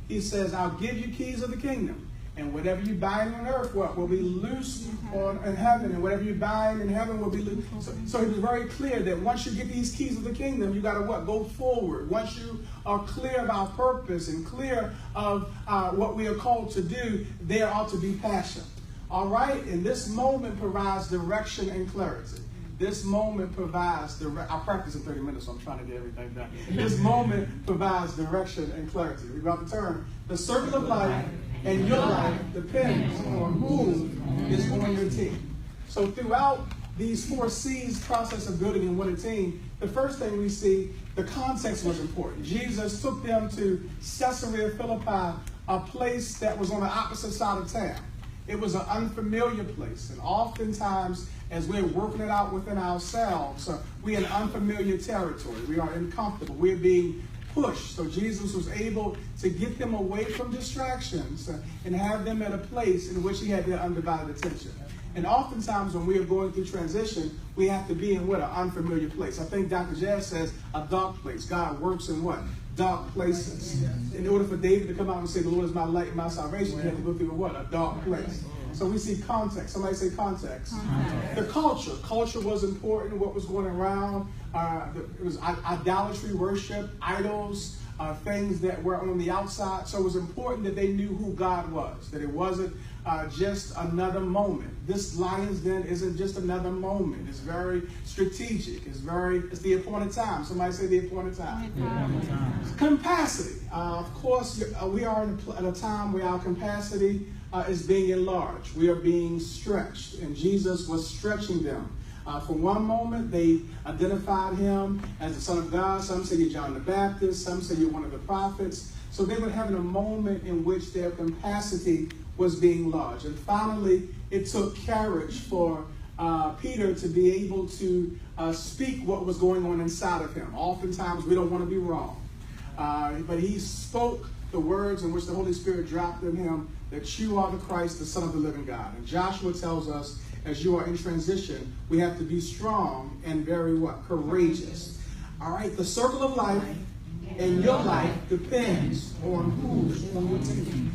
he says, I'll give you keys of the kingdom. And whatever you bind on earth, what will be loosed in heaven, and whatever you bind in heaven will be loosed. So he was very clear that once you get these keys of the kingdom, you got to what? Go forward. Once you are clear of our purpose and clear of what we are called to do, there ought to be passion. All right? And this moment provides direction and clarity. This moment provides I practice in 30 minutes, so I'm trying to get everything done. This moment provides direction and clarity. We got the term. The circle of life and your life depends on who is on your team. So throughout these 4 C's process of building and winning a team, the first thing we see, the context was important. Jesus took them to Caesarea Philippi, a place that was on the opposite side of town. It was an unfamiliar place, and oftentimes, as we're working it out within ourselves, we're in unfamiliar territory. We are uncomfortable. We're being pushed. So Jesus was able to get them away from distractions and have them at a place in which he had their undivided attention. And oftentimes when we are going through transition, we have to be in what? An unfamiliar place. I think Dr. Jazz says a dark place. God works in what? Dark places. In order for David to come out and say, the Lord is my light and my salvation, he had to go through what? A dark place. So we see context. Somebody say context. The culture. Culture was important, what was going around. It was idolatry, worship, idols, things that were on the outside. So it was important that they knew who God was, that it wasn't just another moment. This lion's den isn't just another moment. It's very strategic. It's the appointed time. Somebody say the appointed time. Capacity. Of course, we are at a time where our capacity is being enlarged. We are being stretched, and Jesus was stretching them. For one moment, they identified him as the Son of God. Some say you're John the Baptist. Some say you're one of the prophets. So they were having a moment in which their capacity was being enlarged. And finally, it took courage for Peter to be able to speak what was going on inside of him. Oftentimes, we don't want to be wrong. But he spoke the words in which the Holy Spirit dropped in him, that you are the Christ, the Son of the living God. And Joshua tells us, as you are in transition, we have to be strong and very what? Courageous. All right, the circle of life and your life depends on who's on your team.